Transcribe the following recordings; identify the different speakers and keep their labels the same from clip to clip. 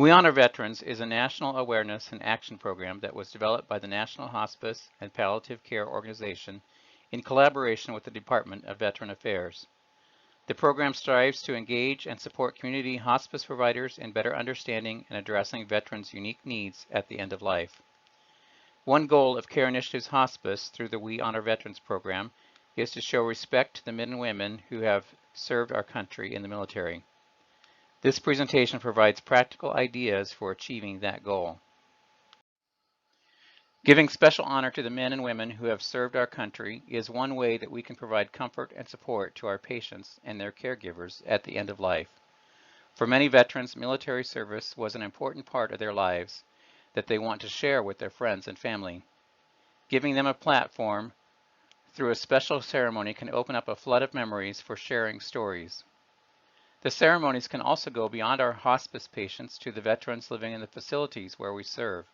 Speaker 1: We Honor Veterans is a national awareness and action program that was developed by the National Hospice and Palliative Care Organization in collaboration with the Department of Veteran Affairs. The program strives to engage and support community hospice providers in better understanding and addressing veterans' unique needs at the end of life. One goal of Care Initiatives Hospice through the We Honor Veterans program is to show respect to the men and women who have served our country in the military. This presentation provides practical ideas for achieving that goal. Giving special honor to the men and women who have served our country is one way that we can provide comfort and support to our patients and their caregivers at the end of life. For many veterans, military service was an important part of their lives that they want to share with their friends and family. Giving them a platform through a special ceremony can open up a flood of memories for sharing stories. The ceremonies can also go beyond our hospice patients to the veterans living in the facilities where we serve,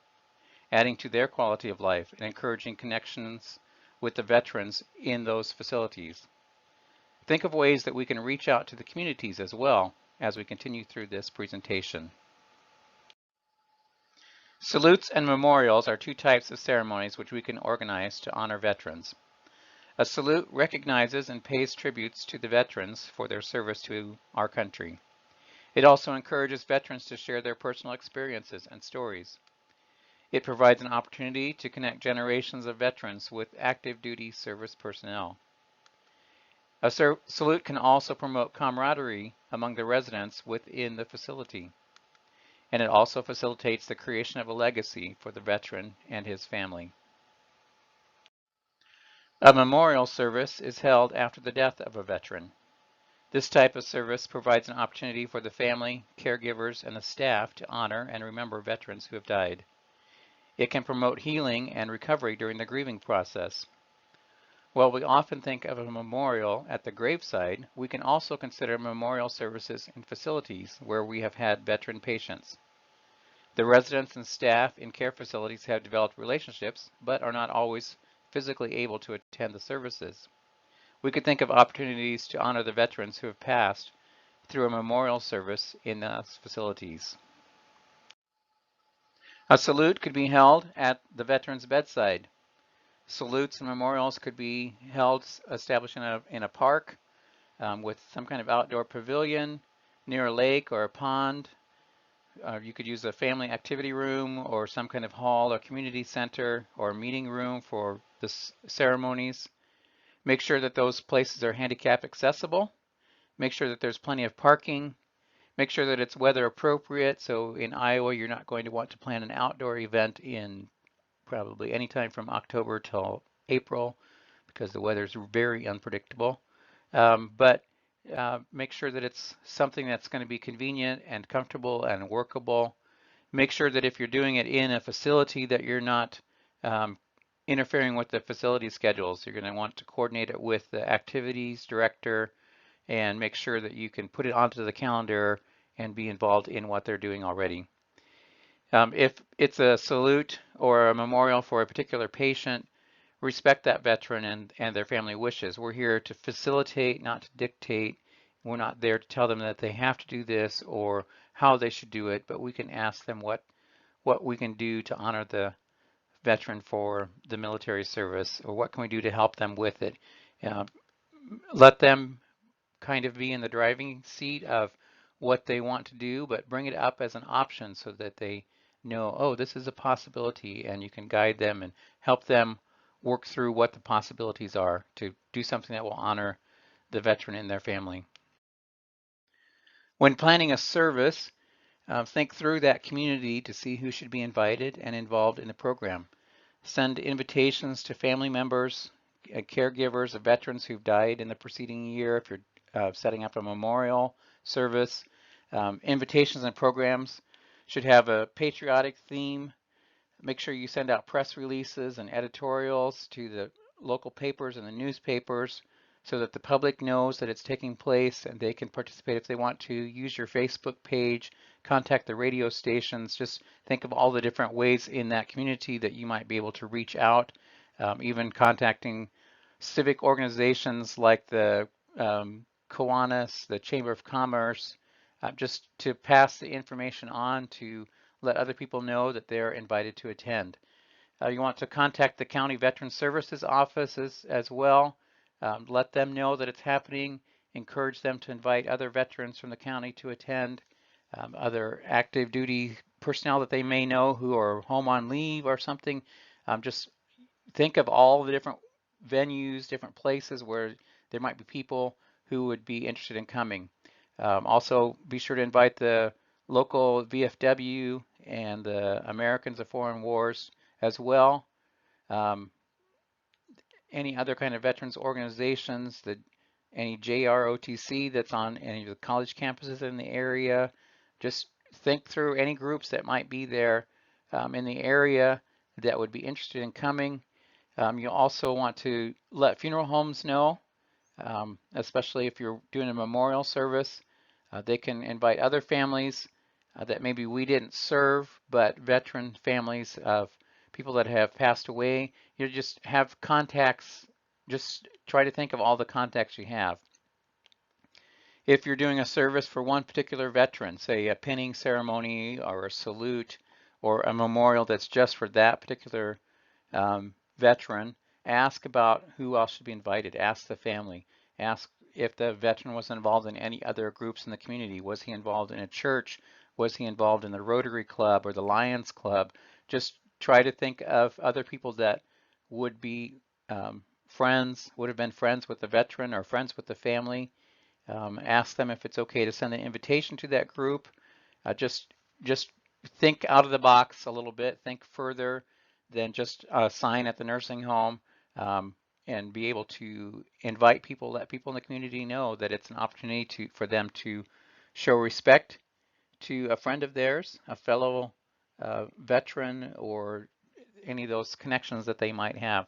Speaker 1: adding to their quality of life and encouraging connections with the veterans in those facilities. Think of ways that we can reach out to the communities as well as we continue through this presentation. Salutes and memorials are two types of ceremonies which we can organize to honor veterans. A salute recognizes and pays tributes to the veterans for their service to our country. It also encourages veterans to share their personal experiences and stories. It provides an opportunity to connect generations of veterans with active duty service personnel. A salute can also promote camaraderie among the residents within the facility. And it also facilitates the creation of a legacy for the veteran and his family. A memorial service is held after the death of a veteran. This type of service provides an opportunity for the family, caregivers, and the staff to honor and remember veterans who have died. It can promote healing and recovery during the grieving process. While we often think of a memorial at the graveside, we can also consider memorial services in facilities where we have had veteran patients. The residents and staff in care facilities have developed relationships, but are not always physically able to attend the services. We could think of opportunities to honor the veterans who have passed through a memorial service in those facilities. A salute could be held at the veteran's bedside. Salutes and memorials could be held established in a park with some kind of outdoor pavilion near a lake or a pond. You could use a family activity room or some kind of hall or community center or meeting room for the ceremonies. Make sure that those places are handicap accessible. Make sure that there's plenty of parking. Make sure that it's weather appropriate. So in Iowa, you're not going to want to plan an outdoor event in probably anytime from October till April because the weather's very unpredictable. But make sure that it's something that's going to be convenient and comfortable and workable. Make sure that if you're doing it in a facility that you're not interfering with the facility schedules. You're going to want to coordinate it with the activities director and make sure that you can put it onto the calendar and be involved in what they're doing already. If it's a salute or a memorial for a particular patient, respect that veteran and their family wishes. We're here to facilitate, not to dictate. We're not there to tell them that they have to do this or how they should do it, but we can ask them what we can do to honor the veteran for the military service, or what can we do to help them with it. Let them kind of be in the driving seat of what they want to do, but bring it up as an option so that they know, oh, this is a possibility, and you can guide them and help them work through what the possibilities are to do something that will honor the veteran and their family. When planning a service, think through that community to see who should be invited and involved in the program. Send invitations to family members, caregivers of veterans who've died in the preceding year if you're setting up a memorial service. Invitations and programs should have a patriotic theme. Make sure you send out press releases and editorials to the local papers and the newspapers so that the public knows that it's taking place and they can participate if they want to. Use your Facebook page, contact the radio stations. Just think of all the different ways in that community that you might be able to reach out, even contacting civic organizations like the Kiwanis, the Chamber of Commerce, just to pass the information on to let other people know that they're invited to attend. You want to contact the County Veteran Services offices as well. Let them know that it's happening. Encourage them to invite other veterans from the county to attend, other active duty personnel that they may know who are home on leave or something. Just think of all the different venues, different places where there might be people who would be interested in coming. Also, be sure to invite the local VFW and the Americans of Foreign Wars as well. Um, any other kind of veterans organizations, any JROTC that's on any of the college campuses in the area. Just think through any groups that might be there in the area that would be interested in coming. You'll also want to let funeral homes know, especially if you're doing a memorial service. They can invite other families that maybe we didn't serve, but veteran families of people that have passed away. You just have contacts. Just try to think of all the contacts you have. If you're doing a service for one particular veteran, say a pinning ceremony or a salute or a memorial that's just for that particular veteran, ask about who else should be invited. Ask the family. Ask if the veteran was involved in any other groups in the community. Was he involved in a church? Was he involved in the Rotary Club or the Lions Club? Just try to think of other people that would be friends, would have been friends with the veteran or friends with the family. Ask them if it's okay to send an invitation to that group. Just think out of the box a little bit. Think further than just a sign at the nursing home, and be able to invite people, let people in the community know that it's an opportunity for them to show respect to a friend of theirs, a fellow veteran, or any of those connections that they might have.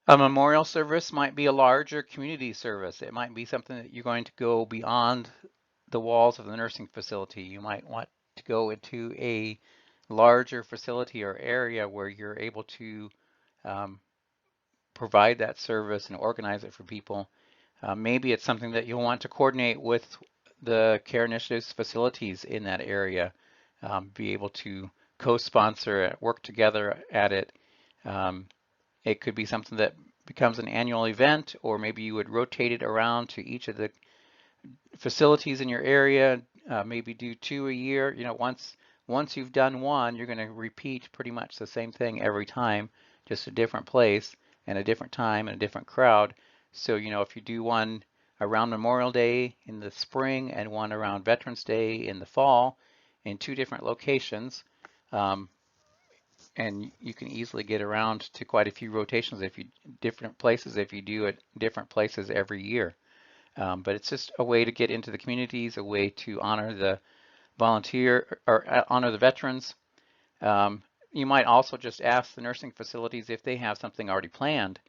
Speaker 1: A memorial service might be a larger community service. It might be something that you're going to go beyond the walls of the nursing facility. You might want to go into a larger facility or area where you're able to um, provide that service and organize it for people. Maybe it's something that you'll want to coordinate with the Care Initiatives facilities in that area, be able to co-sponsor it, work together at it. It could be something that becomes an annual event, or maybe you would rotate it around to each of the facilities in your area, maybe do 2 a year. Once you've done one, you're going to repeat pretty much the same thing every time, just a different place and a different time and a different crowd. So, if you do one around Memorial Day in the spring and one around Veterans Day in the fall in 2 different locations, and you can easily get around to quite a few rotations different places if you do it different places every year. But it's just a way to get into the communities, a way to honor the volunteer or honor the veterans. You might also just ask the nursing facilities if they have something already planned,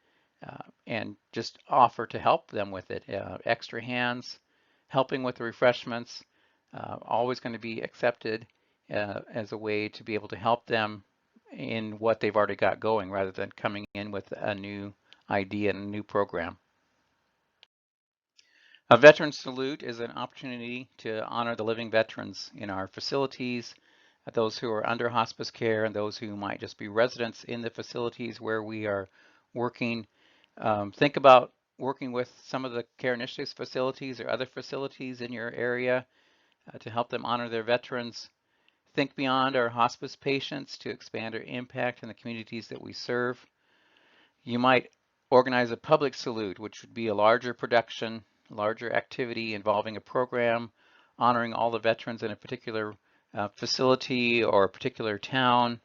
Speaker 1: and just offer to help them with it. Extra hands, helping with the refreshments, always going to be accepted as a way to be able to help them in what they've already got going rather than coming in with a new idea and a new program. A veteran salute is an opportunity to honor the living veterans in our facilities, those who are under hospice care and those who might just be residents in the facilities where we are working. Think about working with some of the Care Initiatives facilities or other facilities in your area to help them honor their veterans. Think beyond our hospice patients to expand our impact in the communities that we serve. You might organize a public salute, which would be a larger production, larger activity involving a program honoring all the veterans in a particular facility or a particular town.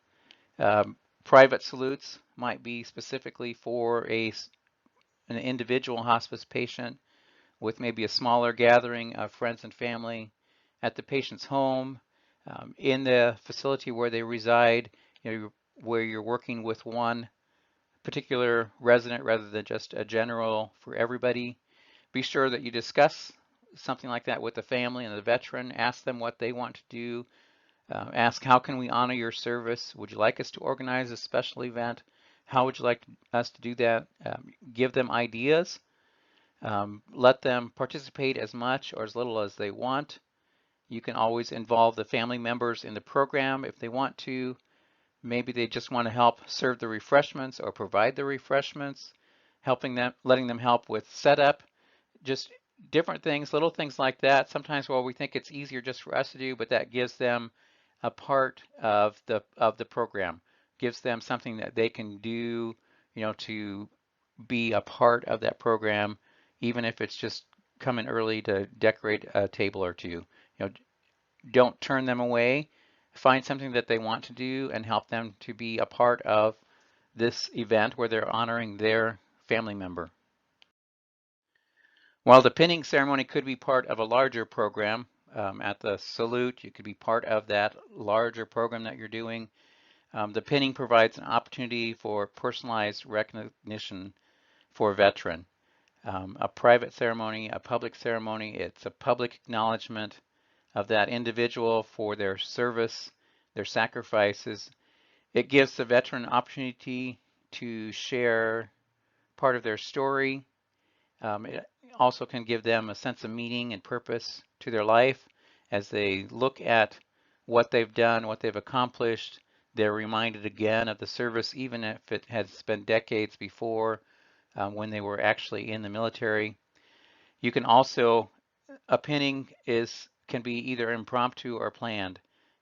Speaker 1: Private salutes might be specifically for an individual hospice patient with maybe a smaller gathering of friends and family at the patient's home, in the facility where they reside, where you're working with one particular resident rather than just a general for everybody. Be sure that you discuss something like that with the family and the veteran. Ask them what they want to do. Ask, how can we honor your service? Would you like us to organize a special event? How would you like us to do that? Give them ideas. Let them participate as much or as little as they want. You can always involve the family members in the program if they want to. Maybe they just want to help serve the refreshments or provide the refreshments, helping them, letting them help with setup, just different things, little things like that. Sometimes, well, we think it's easier just for us to do, but that gives them a part of the program, gives them something that they can do, to be a part of that program, even if it's just coming early to decorate a table or two. Don't turn them away. Find something that they want to do and help them to be a part of this event where they're honoring their family member. While the pinning ceremony could be part of a larger program, at the salute, you could be part of that larger program that you're doing. The pinning provides an opportunity for personalized recognition for a veteran. A private ceremony, a public ceremony, it's a public acknowledgement of that individual for their service, their sacrifices. It gives the veteran an opportunity to share part of their story. It also can give them a sense of meaning and purpose to their life as they look at what they've done, what they've accomplished. They're reminded again of the service, even if it has been decades before when they were actually in the military. You can also, a pinning can be either impromptu or planned.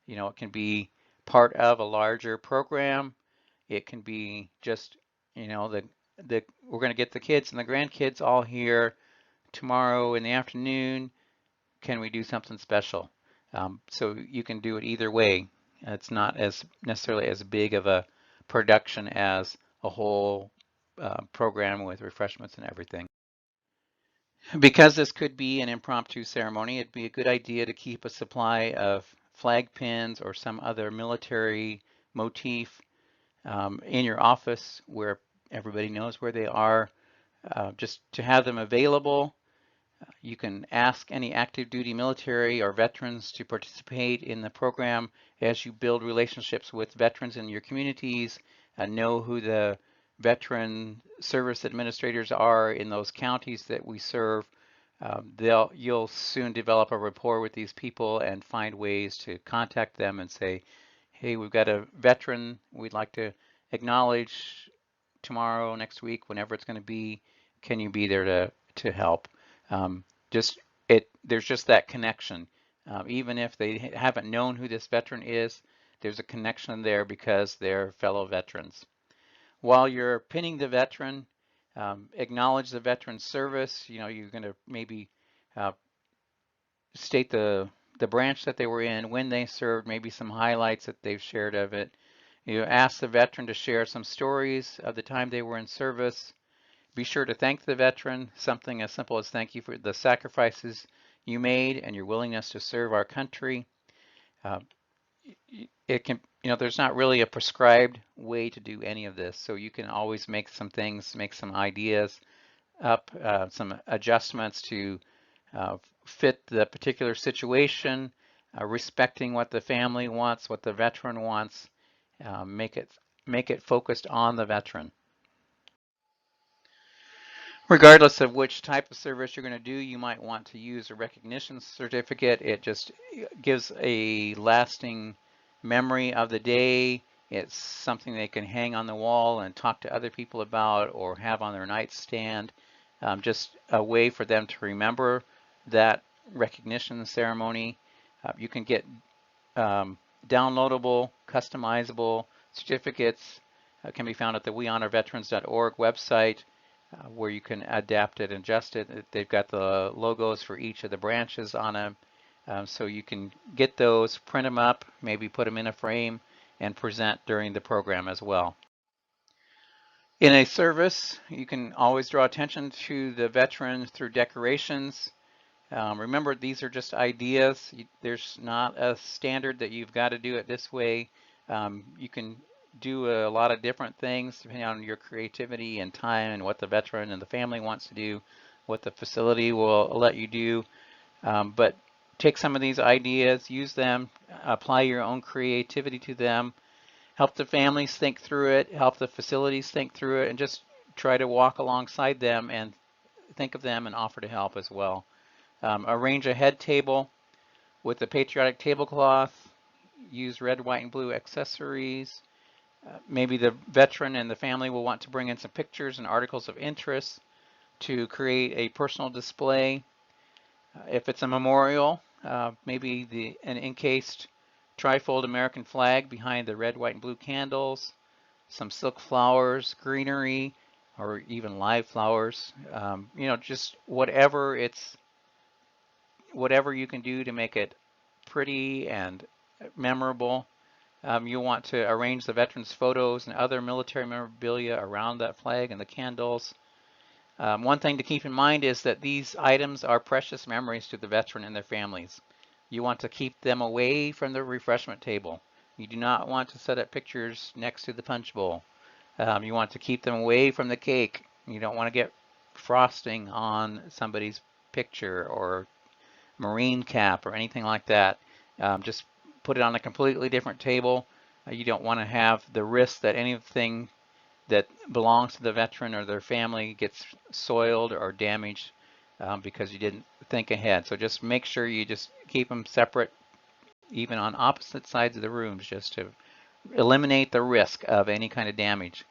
Speaker 1: It can be part of a larger program. It can be just, we're going to get the kids and the grandkids all here tomorrow in the afternoon. Can we do something special? So you can do it either way. It's not as necessarily as big of a production as a whole program with refreshments and everything. Because this could be an impromptu ceremony, it'd be a good idea to keep a supply of flag pins or some other military motif in your office where everybody knows where they are, just to have them available. You can ask any active duty military or veterans to participate in the program as you build relationships with veterans in your communities, know who the veteran service administrators are in those counties that we serve. You'll soon develop a rapport with these people and find ways to contact them and say, hey, we've got a veteran we'd like to acknowledge tomorrow, next week, whenever it's going to be. Can you be there to help? Um, just there's just that connection. Even if they haven't known who this veteran is, there's a connection there because they're fellow veterans. While you're pinning the veteran, acknowledge the veteran's service. You're going to maybe uh, state the branch that they were in, when they served, maybe some highlights that they've shared of it. You ask the veteran to share some stories of the time they were in service. Be sure to thank the veteran, something as simple as thank you for the sacrifices you made and your willingness to serve our country. Uh, it can, there's not really a prescribed way to do any of this, so you can always make some things, make some ideas up, some adjustments to fit the particular situation, respecting what the family wants, what the veteran wants, make it focused on the veteran. Regardless of which type of service you're going to do, you might want to use a recognition certificate. It just gives a lasting memory of the day. It's something they can hang on the wall and talk to other people about or have on their nightstand. Just a way for them to remember that recognition ceremony. You can get downloadable, customizable certificates. Can be found at the wehonorveterans.org website where you can adapt it and adjust it. They've got the logos for each of the branches on them. So you can get those, print them up, maybe put them in a frame and present during the program as well. In a service, you can always draw attention to the veteran through decorations. Remember, these are just ideas. There's not a standard that you've got to do it this way. You can do a lot of different things depending on your creativity and time and what the veteran and the family wants to do, what the facility will let you do. But take some of these ideas, use them, apply your own creativity to them, help the families think through it, help the facilities think through it, and just try to walk alongside them and think of them and offer to help as well. Arrange a head table with a patriotic tablecloth. Use red, white, and blue accessories. Maybe the veteran and the family will want to bring in some pictures and articles of interest to create a personal display. If it's a memorial, maybe an encased trifold American flag behind the red, white, and blue candles, some silk flowers, greenery, or even live flowers. Just whatever you can do to make it pretty and memorable. You'll want to arrange the veterans' photos and other military memorabilia around that flag and the candles. One thing to keep in mind is that these items are precious memories to the veteran and their families. You want to keep them away from the refreshment table. You do not want to set up pictures next to the punch bowl. You want to keep them away from the cake. You don't want to get frosting on somebody's picture or Marine cap or anything like that. Just put it on a completely different table. You don't want to have the risk that anything that belongs to the veteran or their family gets soiled or damaged because you didn't think ahead. So just make sure you just keep them separate, even on opposite sides of the rooms, just to eliminate the risk of any kind of damage.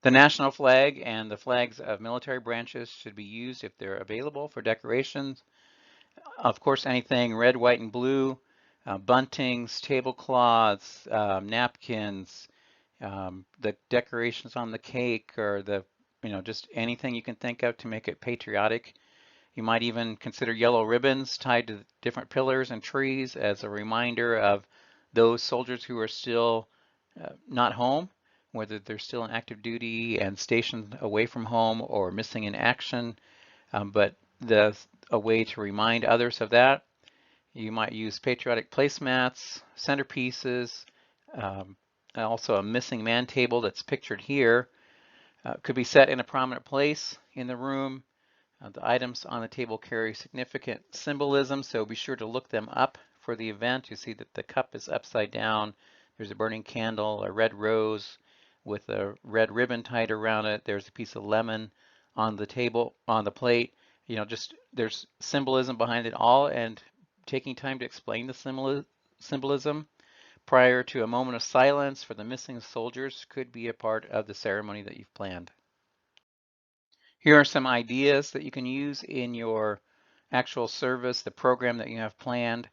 Speaker 1: The national flag and the flags of military branches should be used if they're available for decorations. Of course, anything red, white, and blue, buntings, tablecloths, napkins, the decorations on the cake, or just anything you can think of to make it patriotic. You might even consider yellow ribbons tied to different pillars and trees as a reminder of those soldiers who are still not home, whether they're still in active duty and stationed away from home or missing in action. But a way to remind others of that. You might use patriotic placemats, centerpieces, and also a missing man table that's pictured here. Could be set in a prominent place in the room. The items on the table carry significant symbolism, so be sure to look them up for the event. You see that the cup is upside down. There's a burning candle, a red rose with a red ribbon tied around it. There's a piece of lemon on the table, on the plate. Just there's symbolism behind it all, and taking time to explain the symbolism prior to a moment of silence for the missing soldiers could be a part of the ceremony that you've planned. Here are some ideas that you can use in your actual service, the program that you have planned.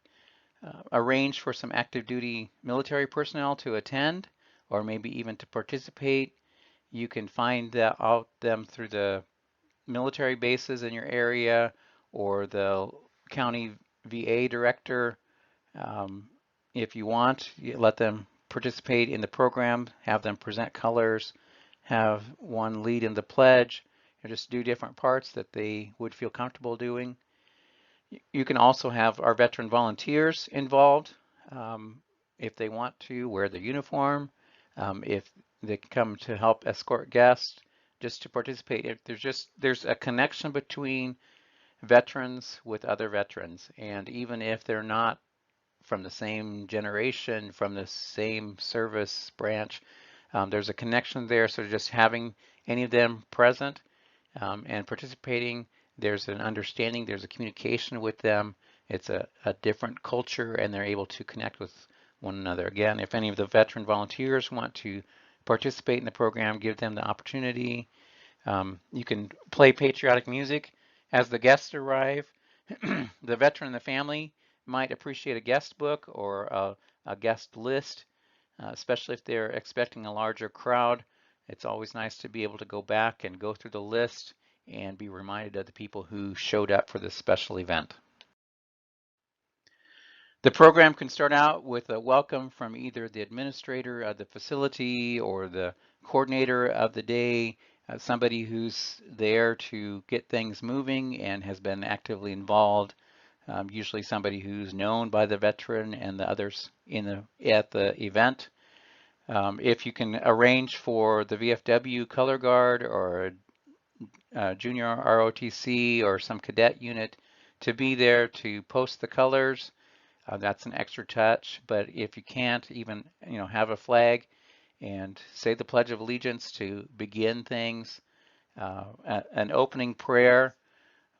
Speaker 1: Arrange for some active duty military personnel to attend or maybe even to participate. You can find out them through the military bases in your area or the county VA director. Um, if you want, you let them participate in the program, have them present colors, have one lead in the pledge, or just do different parts that they would feel comfortable doing. You can also have our veteran volunteers involved if they want to wear the uniform, if they come to help escort guests, just to participate. If there's a connection between veterans with other veterans, and even if they're not from the same generation, from the same service branch, there's a connection there. So just having any of them present and participating, there's an understanding, there's a communication with them. It's a different culture and they're able to connect with one another. Again, if any of the veteran volunteers want to participate in the program, give them the opportunity. You can play patriotic music as the guests arrive. The veteran and the family might appreciate a guest book or a guest list, especially if they're expecting a larger crowd. It's always nice to be able to go back and go through the list and be reminded of the people who showed up for this special event. The program can start out with a welcome from either the administrator of the facility or the coordinator of the day, somebody who's there to get things moving and has been actively involved, usually somebody who's known by the veteran and the others at the event. If you can arrange for the VFW color guard or a junior ROTC or some cadet unit to be there to post the colors, that's an extra touch. But if you can't, even have a flag and say the Pledge of Allegiance to begin things. an opening prayer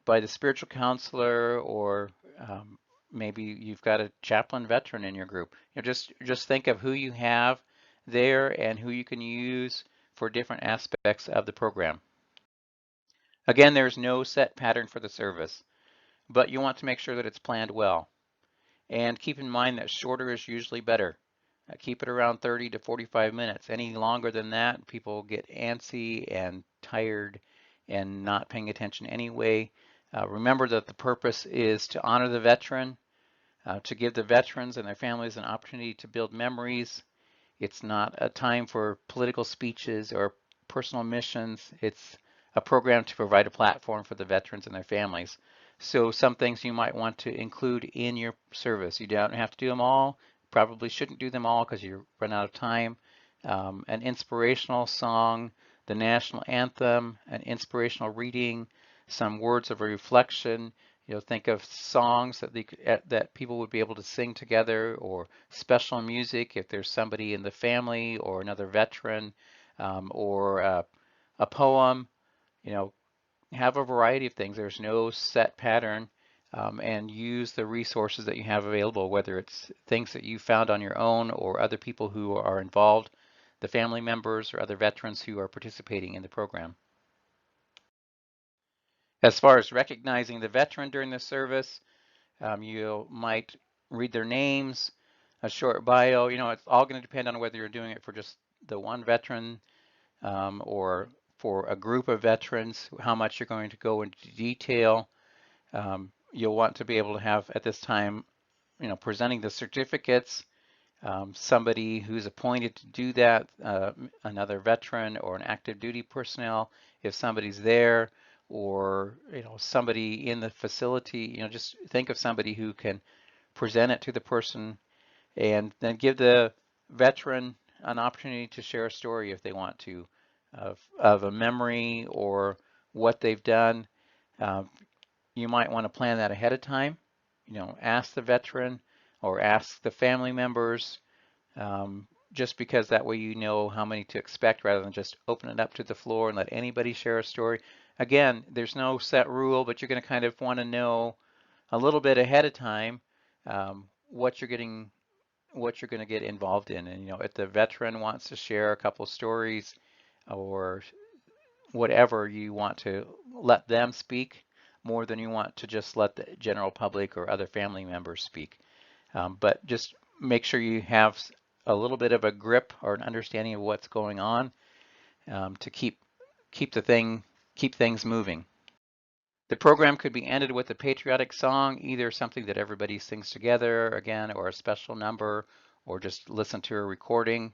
Speaker 1: by the spiritual counselor, or maybe you've got a chaplain veteran in your group. Just think of who you have there and who you can use for different aspects of the program. Again, there's no set pattern for the service, but you want to make sure that it's planned well. And keep in mind that shorter is usually better. Keep it around 30 to 45 minutes. Any longer than that, people get antsy and tired and not paying attention anyway. Remember that the purpose is to honor the veteran, to give the veterans and their families an opportunity to build memories. It's not a time for political speeches or personal missions. It's a program to provide a platform for the veterans and their families. So some things you might want to include in your service. You don't have to do them all. Probably shouldn't do them all because you run out of time. An inspirational song, the national anthem, an inspirational reading, some words of reflection. Think of songs that people would be able to sing together, or special music if there's somebody in the family or another veteran, or a poem. You know, have a variety of things. There's no set pattern, and use the resources that you have available, whether it's things that you found on your own or other people who are involved, the family members or other veterans who are participating in the program. As far as recognizing the veteran during the service, you might read their names, a short bio. It's all going to depend on whether you're doing it for just the one veteran, or for a group of veterans, how much you're going to go into detail. You'll want to be able to have at this time, presenting the certificates, somebody who's appointed to do that, another veteran or an active duty personnel, if somebody's there, or somebody in the facility. Just think of somebody who can present it to the person, and then give the veteran an opportunity to share a story if they want to, of a memory or what they've done. Uh, you might want to plan that ahead of time. Ask the veteran or ask the family members, just because that way you know how many to expect, rather than just open it up to the floor and let anybody share a story. Again, there's no set rule, but you're going to kind of want to know a little bit ahead of time, what you're going to get involved in. And if the veteran wants to share a couple stories or whatever, you want to let them speak more than you want to just let the general public or other family members speak. But just make sure you have a little bit of a grip or an understanding of what's going on, to keep things moving. The program could be ended with a patriotic song, either something that everybody sings together again, or a special number, or just listen to a recording.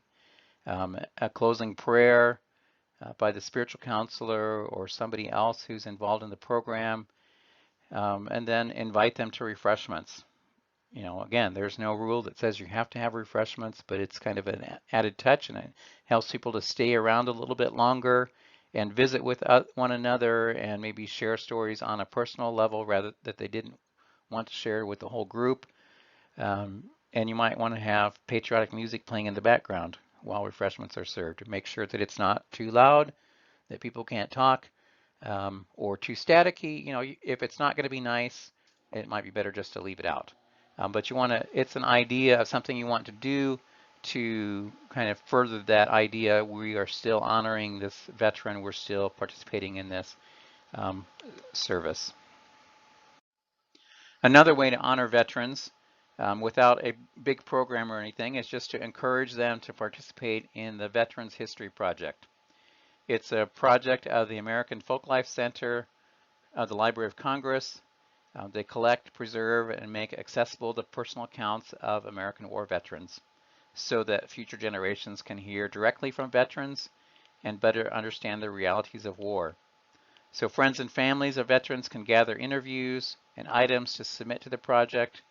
Speaker 1: A closing prayer by the spiritual counselor or somebody else who's involved in the program, and then invite them to refreshments. Again, there's no rule that says you have to have refreshments, but it's kind of an added touch, and it helps people to stay around a little bit longer and visit with one another, and maybe share stories on a personal level rather that they didn't want to share with the whole group. And you might want to have patriotic music playing in the background while refreshments are served to make sure that it's not too loud, that people can't talk, or too staticky. If it's not going to be nice, it might be better just to leave it out. But it's an idea of something you want to do to kind of further that idea. We are still honoring this veteran. We're still participating in this service. Another way to honor veterans, without a big program or anything, is just to encourage them to participate in the Veterans History Project. It's a project of the American Folklife Center of the Library of Congress. They collect, preserve, and make accessible the personal accounts of American war veterans so that future generations can hear directly from veterans and better understand the realities of war. So friends and families of veterans can gather interviews and items to submit to the project.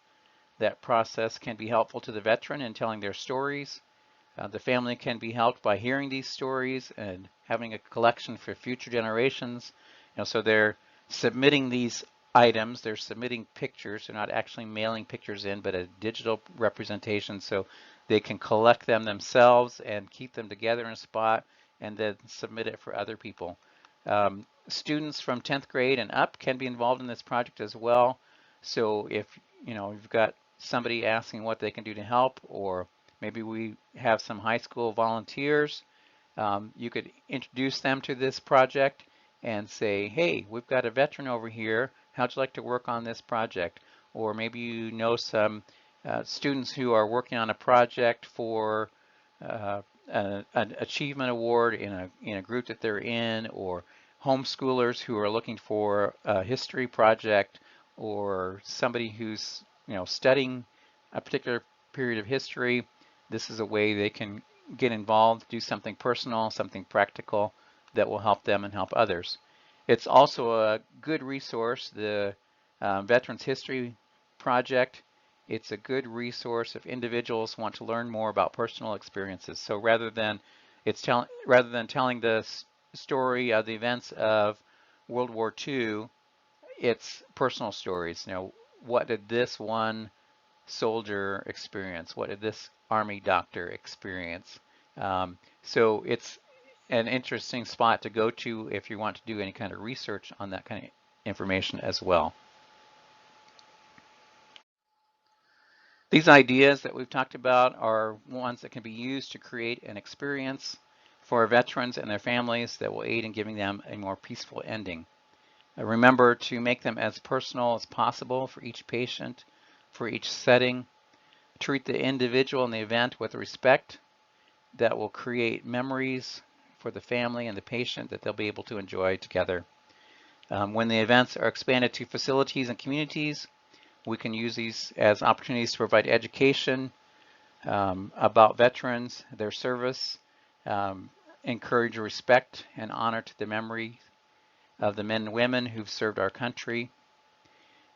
Speaker 1: That process can be helpful to the veteran in telling their stories. The family can be helped by hearing these stories and having a collection for future generations. So they're submitting these items, they're submitting pictures, they're not actually mailing pictures in, but a digital representation, so they can collect them themselves and keep them together in a spot and then submit it for other people. Students from 10th grade and up can be involved in this project as well. So if you've got somebody asking what they can do to help, or maybe we have some high school volunteers, you could introduce them to this project and say, hey, we've got a veteran over here. How'd you like to work on this project? Or maybe you know some students who are working on a project for an achievement award in a group that they're in, or homeschoolers who are looking for a history project, or somebody who's studying a particular period of history. This is a way they can get involved, do something personal, something practical that will help them and help others. It's also a good resource, the Veterans History Project. It's a good resource if individuals want to learn more about personal experiences. So rather than telling the story of the events of World War II, it's personal stories. What did this one soldier experience? What did this Army doctor experience? So it's an interesting spot to go to if you want to do any kind of research on that kind of information as well. These ideas that we've talked about are ones that can be used to create an experience for our veterans and their families that will aid in giving them a more peaceful ending. Remember to make them as personal as possible for each patient, for each setting. Treat the individual and the event with respect that will create memories for the family and the patient that they'll be able to enjoy together. When the events are expanded to facilities and communities, we can use these as opportunities to provide education about veterans, their service, encourage respect and honor to the memory of the men and women who've served our country.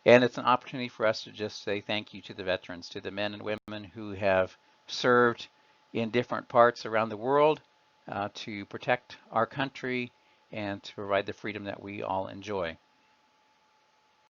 Speaker 1: And it's an opportunity for us to just say thank you to the veterans, to the men and women who have served in different parts around the world to protect our country and to provide the freedom that we all enjoy.